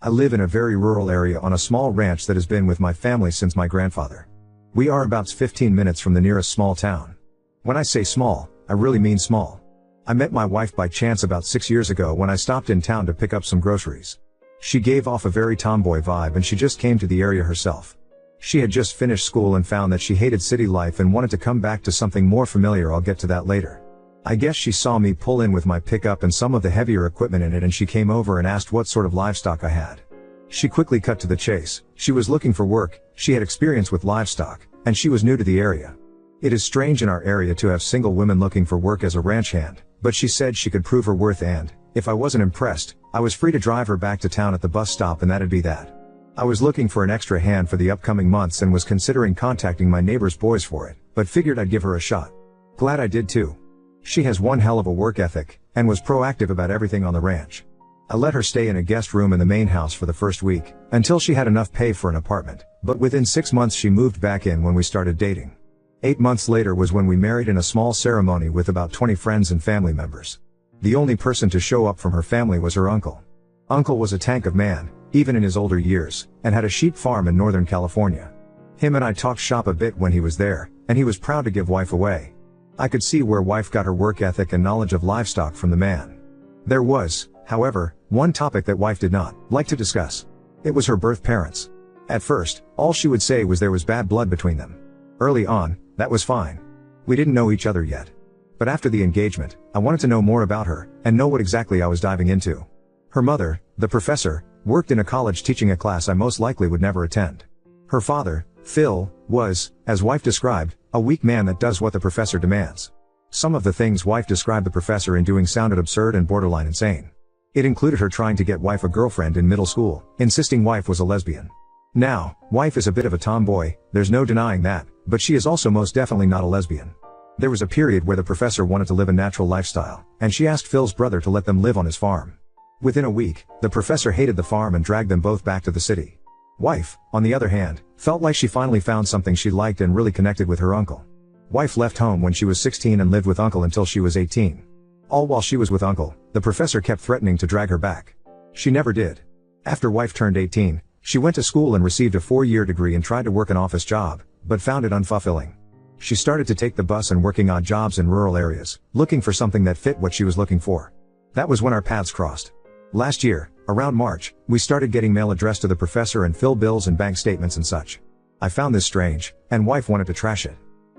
I live in a very rural area on a small ranch that has been with my family since my grandfather. We are about 15 minutes from the nearest small town. When I say small, I really mean small. I met my wife by chance about 6 years ago when I stopped in town to pick up some groceries. She gave off a very tomboy vibe and she just came to the area herself. She had just finished school and found that she hated city life and wanted to come back to something more familiar. I'll get to that later. I guess she saw me pull in with my pickup and some of the heavier equipment in it, and she came over and asked what sort of livestock I had. She quickly cut to the chase. She was looking for work, she had experience with livestock, and she was new to the area. It is strange in our area to have single women looking for work as a ranch hand, but she said she could prove her worth, and, if I wasn't impressed, I was free to drive her back to town at the bus stop and that'd be that. I was looking for an extra hand for the upcoming months and was considering contacting my neighbor's boys for it, but figured I'd give her a shot. Glad I did too. She has one hell of a work ethic, and was proactive about everything on the ranch. I let her stay in a guest room in the main house for the first week, until she had enough pay for an apartment, but within 6 months she moved back in when we started dating. 8 months later was when we married in a small ceremony with about 20 friends and family members. The only person to show up from her family was her uncle. Uncle was a tank of man, even in his older years, and had a sheep farm in Northern California. Him and I talked shop a bit when he was there, and he was proud to give wife away. I could see where wife got her work ethic and knowledge of livestock from the man. There was, however, one topic that wife did not like to discuss. It was her birth parents. At first, all she would say was there was bad blood between them. Early on, that was fine. We didn't know each other yet. But after the engagement, I wanted to know more about her, and know what exactly I was diving into. Her mother, the professor, worked in a college teaching a class I most likely would never attend. Her father, Phil, was, as wife described, a weak man that does what the professor demands. Some of the things wife described the professor in doing sounded absurd and borderline insane. It included her trying to get wife a girlfriend in middle school, insisting wife was a lesbian. Now, wife is a bit of a tomboy, there's no denying that, but she is also most definitely not a lesbian. There was a period where the professor wanted to live a natural lifestyle, and she asked Phil's brother to let them live on his farm. Within a week, the professor hated the farm and dragged them both back to the city. Wife, on the other hand, felt like she finally found something she liked and really connected with her uncle. Wife left home when she was 16 and lived with uncle until she was 18. All while she was with uncle, the professor kept threatening to drag her back. She never did. After wife turned 18, she went to school and received a 4-year degree and tried to work an office job, but found it unfulfilling. She started to take the bus and working odd jobs in rural areas, looking for something that fit what she was looking for. That was when our paths crossed. Last year, around March, we started getting mail addressed to the professor and fill bills and bank statements and such. I found this strange, and wife wanted to trash it.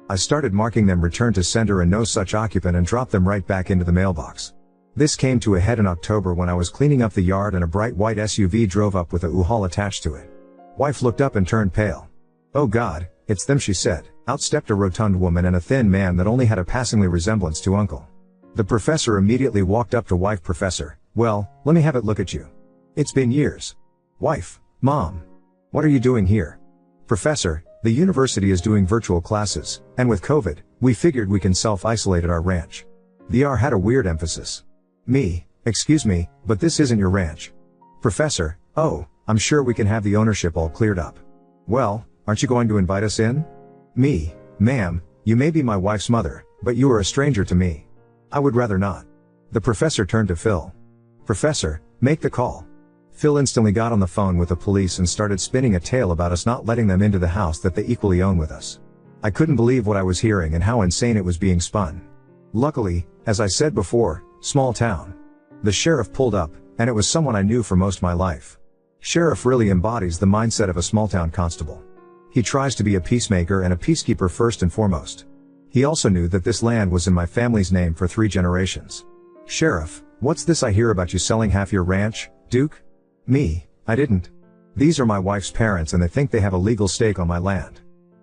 I started marking them return to sender and no such occupant and dropped them right back into the mailbox. This came to a head in October when I was cleaning up the yard and a bright white SUV drove up with a U-Haul attached to it. Wife looked up and turned pale. "Oh God, it's them," she said. Out stepped a rotund woman and a thin man that only had a passingly resemblance to uncle. The professor immediately walked up to wife. "Professor, well, let me have it look at you. It's been years." Wife, "Mom, what are you doing here?" "Professor, the university is doing virtual classes, and with COVID, we figured we can self-isolate at our ranch." The R had a weird emphasis. Me, "Excuse me, but this isn't your ranch." "Professor, oh, I'm sure we can have the ownership all cleared up." "Well, aren't you going to invite us in?" Me, "Ma'am, you may be my wife's mother, but you are a stranger to me. I would rather not." The professor turned to Phil. "Professor, make the call." Phil instantly got on the phone with the police and started spinning a tale about us not letting them into the house that they equally own with us. I couldn't believe what I was hearing and how insane it was being spun. Luckily, as I said before, small town. The sheriff pulled up, and it was someone I knew for most of my life. Sheriff really embodies the mindset of a small town constable. He tries to be a peacemaker and a peacekeeper first and foremost. He also knew that this land was in my family's name for 3 generations. "Sheriff, what's this I hear about you selling half your ranch, Duke?" Me, "I didn't. These are my wife's parents and they think they have a legal stake on my land."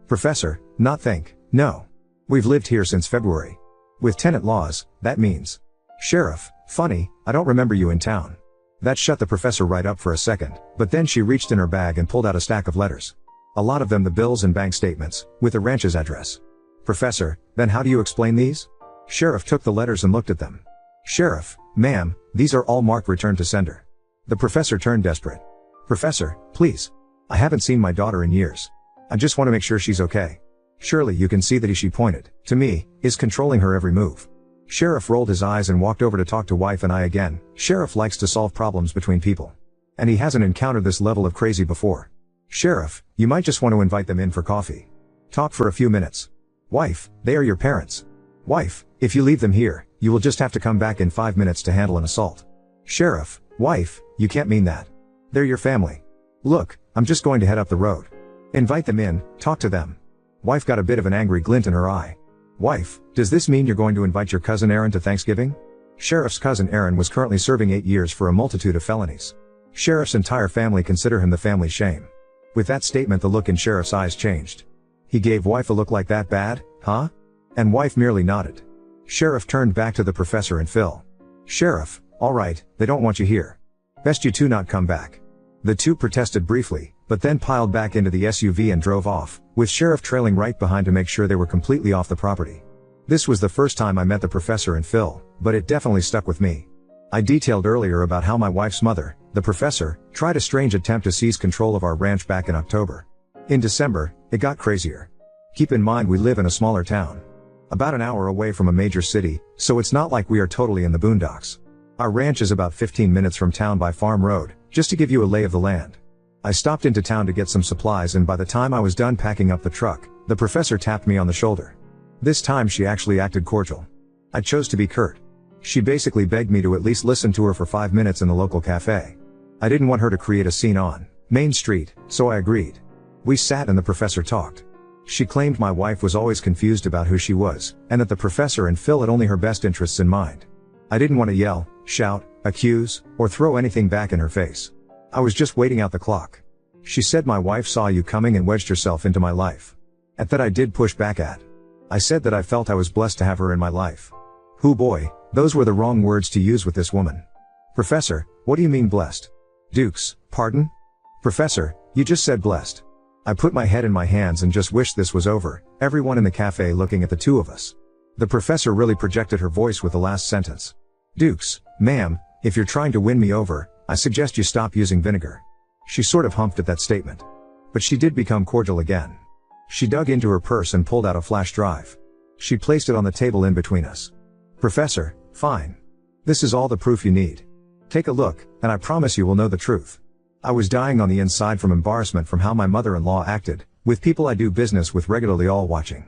"Professor, not think, no. We've lived here since February. With tenant laws, that means." "Sheriff, funny, I don't remember you in town." That shut the professor right up for a second, but then she reached in her bag and pulled out a stack of letters. A lot of them the bills and bank statements, with the ranch's address. "Professor, then how do you explain these?" Sheriff took the letters and looked at them. "Sheriff, ma'am, these are all marked return to sender." The professor turned desperate. "Professor, please. I haven't seen my daughter in years. I just want to make sure she's okay. Surely you can see that she pointed, to me, is controlling her every move." Sheriff rolled his eyes and walked over to talk to wife and I again. Sheriff likes to solve problems between people. And he hasn't encountered this level of crazy before. Sheriff, you might just want to invite them in for coffee. Talk for a few minutes. Wife, they are your parents. Wife, if you leave them here, you will just have to come back in 5 minutes to handle an assault. Sheriff, wife, you can't mean that. They're your family. Look, I'm just going to head up the road. Invite them in, talk to them. Wife got a bit of an angry glint in her eye. Wife, does this mean you're going to invite your cousin Aaron to Thanksgiving? Sheriff's cousin Aaron was currently serving 8 years for a multitude of felonies. Sheriff's entire family consider him the family shame. With that statement, the look in Sheriff's eyes changed. He gave wife a look like that bad, huh? And wife merely nodded. Sheriff turned back to the professor and Phil. Sheriff, alright, they don't want you here. Best you two not come back. The two protested briefly, but then piled back into the SUV and drove off, with Sheriff trailing right behind to make sure they were completely off the property. This was the first time I met the professor and Phil, but it definitely stuck with me. I detailed earlier about how my wife's mother, the professor, tried a strange attempt to seize control of our ranch back in October. In December, it got crazier. Keep in mind we live in a smaller town. About an hour away from a major city, so it's not like we are totally in the boondocks. Our ranch is about 15 minutes from town by Farm Road, just to give you a lay of the land. I stopped into town to get some supplies, and by the time I was done packing up the truck, the professor tapped me on the shoulder. This time she actually acted cordial. I chose to be curt. She basically begged me to at least listen to her for 5 minutes in the local cafe. I didn't want her to create a scene on Main Street, so I agreed. We sat and the professor talked. She claimed my wife was always confused about who she was, and that the professor and Phil had only her best interests in mind. I didn't want to yell, shout, accuse, or throw anything back in her face. I was just waiting out the clock. She said my wife saw you coming and wedged herself into my life. At that I did push back at. I said that I felt I was blessed to have her in my life. Hoo boy, those were the wrong words to use with this woman. Professor, what do you mean blessed? Dukes, pardon? Professor, you just said blessed. I put my head in my hands and just wished this was over, everyone in the cafe looking at the two of us. The professor really projected her voice with the last sentence. Dukes, ma'am, if you're trying to win me over, I suggest you stop using vinegar. She sort of humphed at that statement. But she did become cordial again. She dug into her purse and pulled out a flash drive. She placed it on the table in between us. Professor, fine. This is all the proof you need. Take a look, and I promise you will know the truth. I was dying on the inside from embarrassment from how my mother-in-law acted, with people I do business with regularly all watching.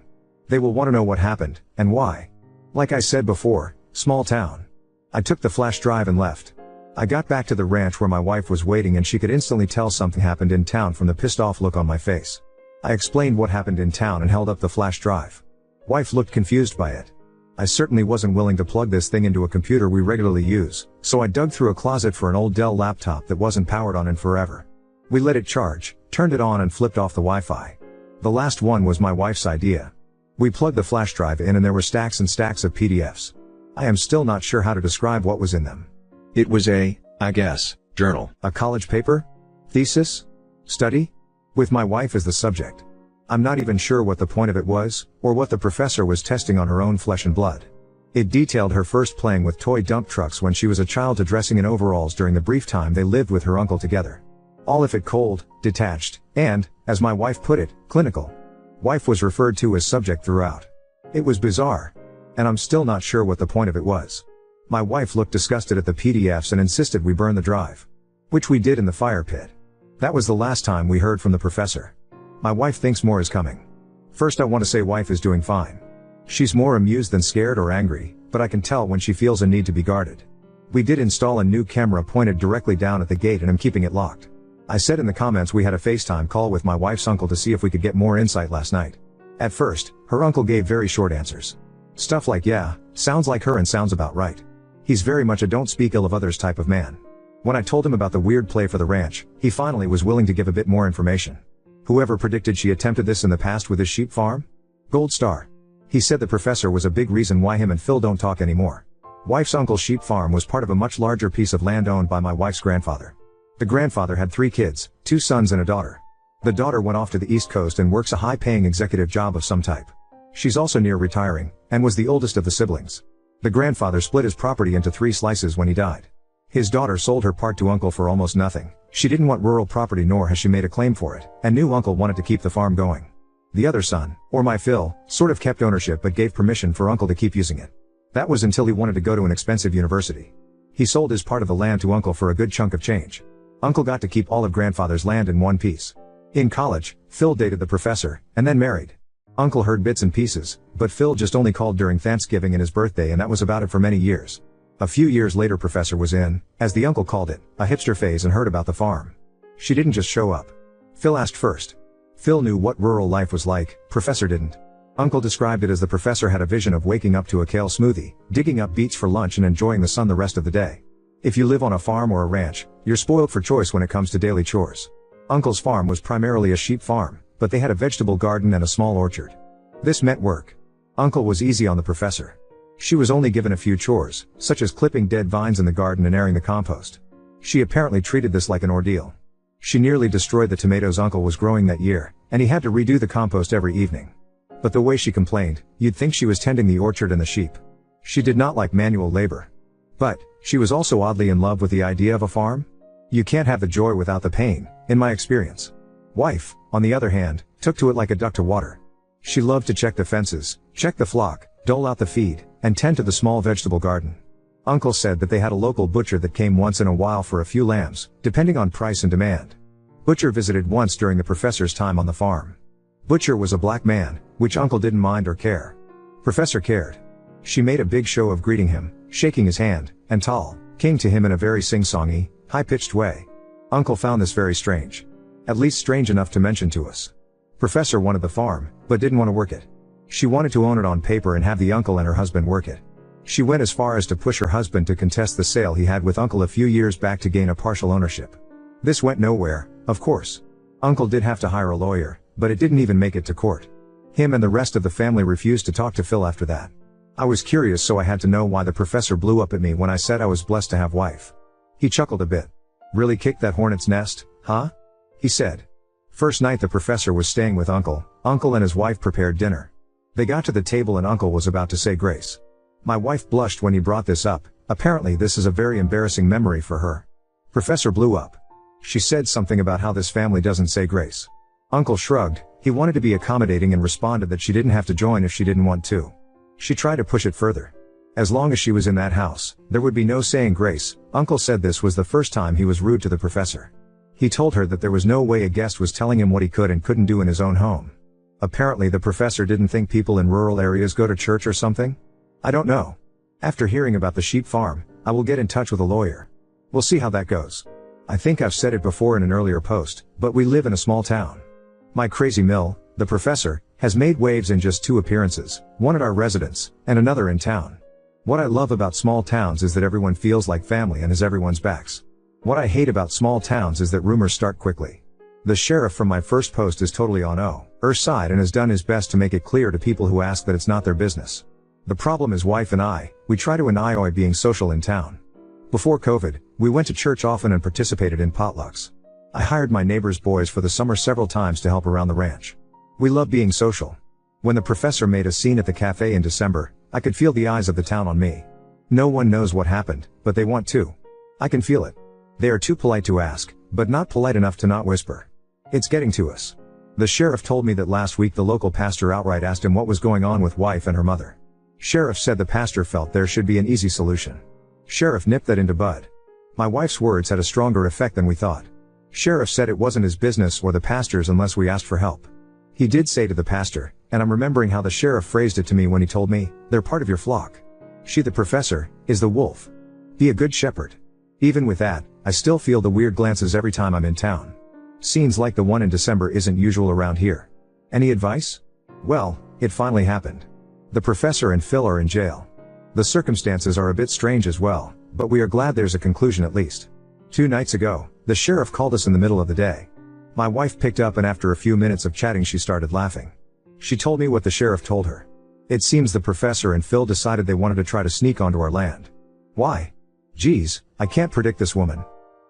They will want to know what happened, and why. Like I said before, small town. I took the flash drive and left. I got back to the ranch where my wife was waiting, and she could instantly tell something happened in town from the pissed off look on my face. I explained what happened in town and held up the flash drive. Wife looked confused by it. I certainly wasn't willing to plug this thing into a computer we regularly use, so I dug through a closet for an old Dell laptop that wasn't powered on in forever. We let it charge, turned it on and flipped off the Wi-Fi. The last one was my wife's idea. We plugged the flash drive in and there were stacks and stacks of PDFs. I am still not sure how to describe what was in them. It was a, I guess, journal. A college paper? Thesis? Study? With my wife as the subject. I'm not even sure what the point of it was, or what the professor was testing on her own flesh and blood. It detailed her first playing with toy dump trucks when she was a child to dressing in overalls during the brief time they lived with her uncle together. All of it cold, detached, and, as my wife put it, clinical. Wife was referred to as subject throughout. It was bizarre. And I'm still not sure what the point of it was. My wife looked disgusted at the PDFs and insisted we burn the drive. Which we did in the fire pit. That was the last time we heard from the professor. My wife thinks more is coming. First I want to say wife is doing fine. She's more amused than scared or angry, but I can tell when she feels a need to be guarded. We did install a new camera pointed directly down at the gate and I'm keeping it locked. I said in the comments we had a FaceTime call with my wife's uncle to see if we could get more insight last night. At first, her uncle gave very short answers. Stuff like yeah, sounds like her and sounds about right. He's very much a don't speak ill of others type of man. When I told him about the weird play for the ranch, he finally was willing to give a bit more information. Whoever predicted she attempted this in the past with his sheep farm? Gold star. He said the professor was a big reason why him and Phil don't talk anymore. Wife's uncle's sheep farm was part of a much larger piece of land owned by my wife's grandfather. The grandfather had 3 kids, 2 sons and a daughter. The daughter went off to the East Coast and works a high-paying executive job of some type. She's also near retiring, and was the oldest of the siblings. The grandfather split his property into 3 slices when he died. His daughter sold her part to uncle for almost nothing. She didn't want rural property nor has she made a claim for it, and knew uncle wanted to keep the farm going. The other son, or my Phil, sort of kept ownership but gave permission for uncle to keep using it. That was until he wanted to go to an expensive university. He sold his part of the land to uncle for a good chunk of change. Uncle got to keep all of grandfather's land in one piece. In college, Phil dated the professor, and then married. Uncle heard bits and pieces, but Phil just only called during Thanksgiving and his birthday, and that was about it for many years. A few years later, professor was in, as the uncle called it, a hipster phase and heard about the farm. She didn't just show up. Phil asked first. Phil knew what rural life was like, professor didn't. Uncle described it as the professor had a vision of waking up to a kale smoothie, digging up beets for lunch and enjoying the sun the rest of the day. If you live on a farm or a ranch, you're spoiled for choice when it comes to daily chores. Uncle's farm was primarily a sheep farm, but they had a vegetable garden and a small orchard. This meant work. Uncle was easy on the professor. She was only given a few chores, such as clipping dead vines in the garden and airing the compost. She apparently treated this like an ordeal. She nearly destroyed the tomatoes Uncle was growing that year, and he had to redo the compost every evening. But the way she complained, you'd think she was tending the orchard and the sheep. She did not like manual labor. But she was also oddly in love with the idea of a farm. You can't have the joy without the pain, in my experience. Wife, on the other hand, took to it like a duck to water. She loved to check the fences, check the flock, dole out the feed, and tend to the small vegetable garden. Uncle said that they had a local butcher that came once in a while for a few lambs, depending on price and demand. Butcher visited once during the professor's time on the farm. Butcher was a black man, which Uncle didn't mind or care. Professor cared. She made a big show of greeting him, shaking his hand, and tall, came to him in a very sing-songy, high-pitched way. Uncle found this very strange. At least strange enough to mention to us. Professor wanted the farm, but didn't want to work it. She wanted to own it on paper and have the uncle and her husband work it. She went as far as to push her husband to contest the sale he had with Uncle a few years back to gain a partial ownership. This went nowhere, of course. Uncle did have to hire a lawyer, but it didn't even make it to court. Him and the rest of the family refused to talk to Phil after that. I was curious, so I had to know why the professor blew up at me when I said I was blessed to have wife. He chuckled a bit. Really kicked that hornet's nest, huh? He said. First night the professor was staying with Uncle and his wife prepared dinner. They got to the table and Uncle was about to say grace. My wife blushed when he brought this up. Apparently this is a very embarrassing memory for her. Professor blew up. She said something about how this family doesn't say grace. Uncle shrugged. He wanted to be accommodating and responded that she didn't have to join if she didn't want to. She tried to push it further. As long as she was in that house, there would be no saying grace. Uncle said this was the first time he was rude to the professor. He told her that there was no way a guest was telling him what he could and couldn't do in his own home. Apparently the professor didn't think people in rural areas go to church or something? I don't know. After hearing about the sheep farm, I will get in touch with a lawyer. We'll see how that goes. I think I've said it before in an earlier post, but we live in a small town. My crazy mill, the professor, has made waves in just 2 appearances, one at our residence, and another in town. What I love about small towns is that everyone feels like family and has everyone's backs. What I hate about small towns is that rumors start quickly. The sheriff from my first post is totally on her side and has done his best to make it clear to people who ask that it's not their business. The problem is wife and I, we try to enjoy being social in town. Before COVID, we went to church often and participated in potlucks. I hired my neighbor's boys for the summer several times to help around the ranch. We love being social. When the professor made a scene at the cafe in December, I could feel the eyes of the town on me. No one knows what happened, but they want to. I can feel it. They are too polite to ask, but not polite enough to not whisper. It's getting to us. The sheriff told me that last week the local pastor outright asked him what was going on with wife and her mother. Sheriff said the pastor felt there should be an easy solution. Sheriff nipped that into bud. My wife's words had a stronger effect than we thought. Sheriff said it wasn't his business or the pastor's unless we asked for help. He did say to the pastor, and I'm remembering how the sheriff phrased it to me when he told me, they're part of your flock. She, the professor, is the wolf. Be a good shepherd. Even with that, I still feel the weird glances every time I'm in town. Scenes like the one in December isn't usual around here. Any advice? Well, it finally happened. The professor and Phil are in jail. The circumstances are a bit strange as well, but we are glad there's a conclusion at least. 2 nights ago, the sheriff called us in the middle of the day. My wife picked up and after a few minutes of chatting she started laughing. She told me what the sheriff told her. It seems the professor and Phil decided they wanted to try to sneak onto our land. Why? Geez, I can't predict this woman.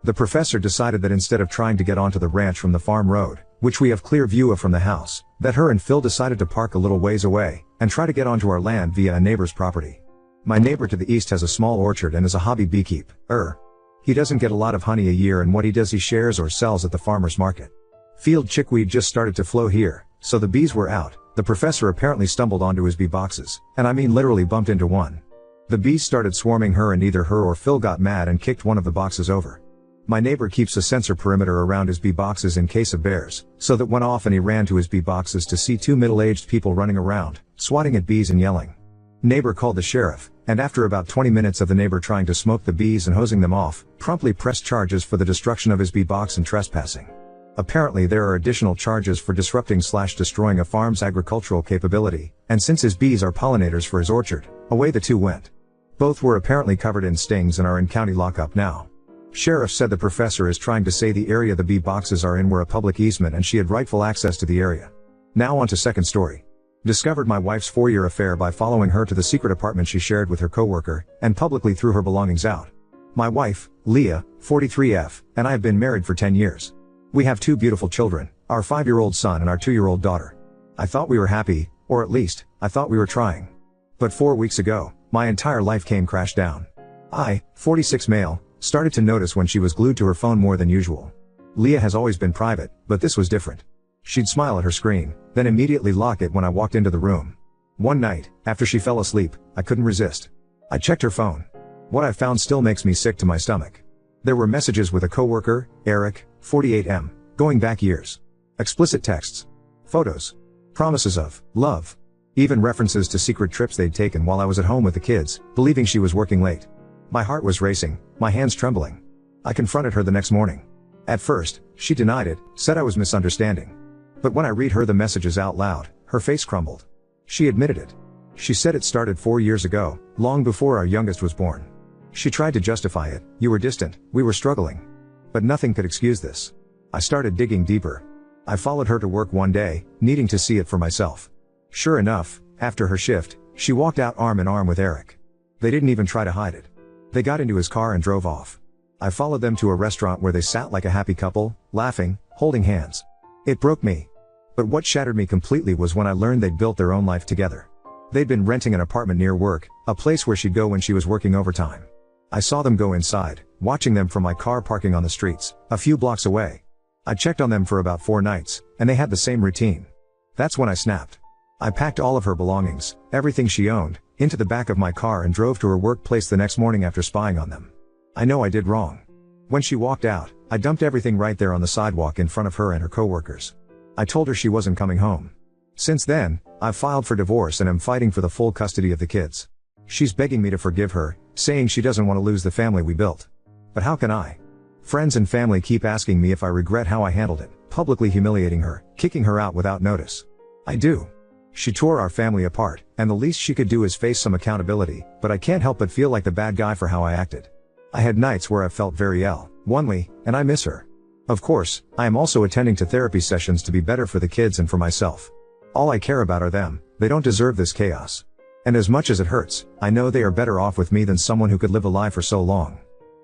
The professor decided that instead of trying to get onto the ranch from the farm road, which we have clear view of from the house, that her and Phil decided to park a little ways away, and try to get onto our land via a neighbor's property. My neighbor to the east has a small orchard and is a hobby beekeeper. He doesn't get a lot of honey a year and what he does he shares or sells at the farmer's market. Field chickweed just started to flow here, so the bees were out. The professor apparently stumbled onto his bee boxes, and I mean literally bumped into one. The bees started swarming her and either her or Phil got mad and kicked one of the boxes over. My neighbor keeps a sensor perimeter around his bee boxes in case of bears, so that when often he ran to his bee boxes to see two middle-aged people running around, swatting at bees and yelling. Neighbor called the sheriff, and after about 20 minutes of the neighbor trying to smoke the bees and hosing them off, promptly pressed charges for the destruction of his bee box and trespassing. Apparently there are additional charges for disrupting/destroying a farm's agricultural capability, and since his bees are pollinators for his orchard, away the two went. Both were apparently covered in stings and are in county lockup now. Sheriff said the professor is trying to say the area the bee boxes are in were a public easement and she had rightful access to the area. Now on to second story. Discovered my wife's 4-year affair by following her to the secret apartment she shared with her coworker, and publicly threw her belongings out. My wife, Leah, 43F, and I have been married for 10 years. We have 2 beautiful children, our 5-year-old son and our 2-year-old daughter. I thought we were happy, or at least, I thought we were trying. But 4 weeks ago, my entire life came crash down. I, 46 male, started to notice when she was glued to her phone more than usual. Leah has always been private, but this was different. She'd smile at her screen, then immediately lock it when I walked into the room. One night, after she fell asleep, I couldn't resist. I checked her phone. What I found still makes me sick to my stomach. There were messages with a coworker, Eric, 48M, going back years. Explicit texts. Photos. Promises of love. Even references to secret trips they'd taken while I was at home with the kids, believing she was working late. My heart was racing, my hands trembling. I confronted her the next morning. At first, she denied it, said I was misunderstanding. But when I read her the messages out loud, her face crumbled. She admitted it. She said it started 4 years ago, long before our youngest was born. She tried to justify it, you were distant, we were struggling. But nothing could excuse this. I started digging deeper. I followed her to work one day, needing to see it for myself. Sure enough, after her shift, she walked out arm in arm with Eric. They didn't even try to hide it. They got into his car and drove off. I followed them to a restaurant where they sat like a happy couple, laughing, holding hands. It broke me. But what shattered me completely was when I learned they'd built their own life together. They'd been renting an apartment near work, a place where she'd go when she was working overtime. I saw them go inside, watching them from my car parking on the streets, a few blocks away. I checked on them for about 4 nights, and they had the same routine. That's when I snapped. I packed all of her belongings, everything she owned, into the back of my car and drove to her workplace the next morning after spying on them. I know I did wrong. When she walked out, I dumped everything right there on the sidewalk in front of her and her coworkers. I told her she wasn't coming home. Since then, I've filed for divorce and am fighting for the full custody of the kids. She's begging me to forgive her, saying she doesn't want to lose the family we built. But how can I? Friends and family keep asking me if I regret how I handled it, publicly humiliating her, kicking her out without notice. I do. She tore our family apart, and the least she could do is face some accountability, but I can't help but feel like the bad guy for how I acted. I had nights where I felt very lonely, and I miss her. Of course, I am also attending to therapy sessions to be better for the kids and for myself. All I care about are them, they don't deserve this chaos. And as much as it hurts, I know they are better off with me than someone who could live a lie for so long.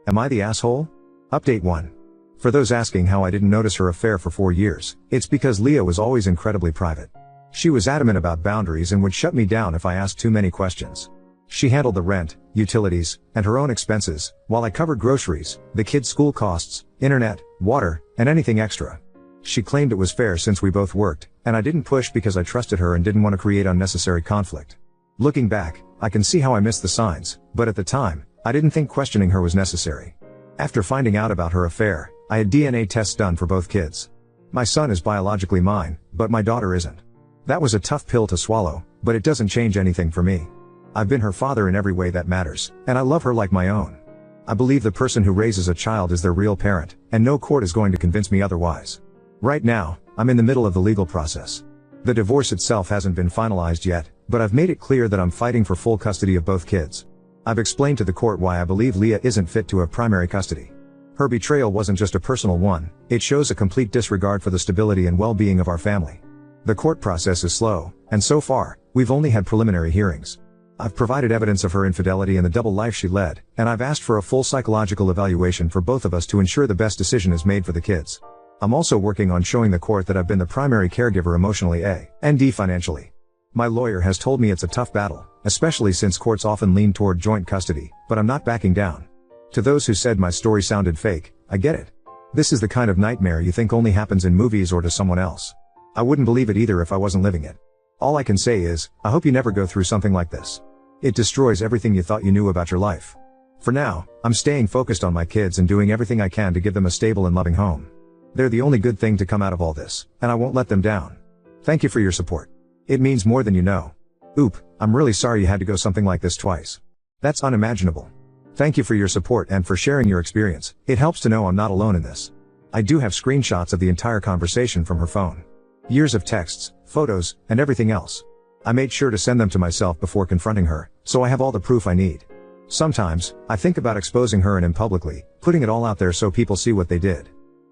Am I the asshole? Update 1. For those asking how I didn't notice her affair for 4 years, it's because Leah was always incredibly private. She was adamant about boundaries and would shut me down if I asked too many questions. She handled the rent, utilities, and her own expenses, while I covered groceries, the kids' school costs, internet, water, and anything extra. She claimed it was fair since we both worked, and I didn't push because I trusted her and didn't want to create unnecessary conflict. Looking back, I can see how I missed the signs, but at the time, I didn't think questioning her was necessary. After finding out about her affair, I had DNA tests done for both kids. My son is biologically mine, but my daughter isn't. That was a tough pill to swallow, but it doesn't change anything for me. I've been her father in every way that matters, and I love her like my own. I believe the person who raises a child is their real parent, and no court is going to convince me otherwise. Right now, I'm in the middle of the legal process. The divorce itself hasn't been finalized yet, but I've made it clear that I'm fighting for full custody of both kids. I've explained to the court why I believe Leah isn't fit to have primary custody. Her betrayal wasn't just a personal one, it shows a complete disregard for the stability and well-being of our family. The court process is slow, and so far, we've only had preliminary hearings. I've provided evidence of her infidelity and the double life she led, and I've asked for a full psychological evaluation for both of us to ensure the best decision is made for the kids. I'm also working on showing the court that I've been the primary caregiver emotionally and financially. My lawyer has told me it's a tough battle, especially since courts often lean toward joint custody, but I'm not backing down. To those who said my story sounded fake, I get it. This is the kind of nightmare you think only happens in movies or to someone else. I wouldn't believe it either if I wasn't living it. All I can say is, I hope you never go through something like this. It destroys everything you thought you knew about your life. For now, I'm staying focused on my kids and doing everything I can to give them a stable and loving home. They're the only good thing to come out of all this, and I won't let them down. Thank you for your support. It means more than you know. Oop, I'm really sorry you had to go something like this twice. That's unimaginable. Thank you for your support and for sharing your experience. It helps to know I'm not alone in this. I do have screenshots of the entire conversation from her phone. Years of texts, photos, and everything else. I made sure to send them to myself before confronting her, so I have all the proof I need. Sometimes, I think about exposing her and him publicly, putting it all out there so people see what they did.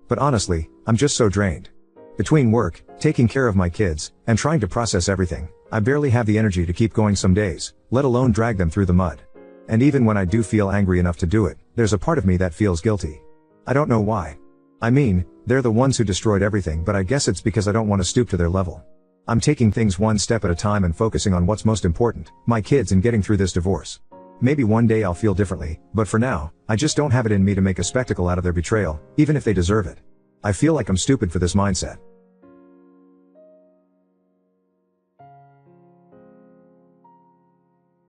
But honestly, I'm just so drained. Between work, taking care of my kids, and trying to process everything, I barely have the energy to keep going some days, let alone drag them through the mud. And even when I do feel angry enough to do it, there's a part of me that feels guilty. I don't know why. I mean, they're the ones who destroyed everything, but I guess it's because I don't want to stoop to their level. I'm taking things one step at a time and focusing on what's most important, my kids and getting through this divorce. Maybe one day I'll feel differently, but for now, I just don't have it in me to make a spectacle out of their betrayal, even if they deserve it. I feel like I'm stupid for this mindset.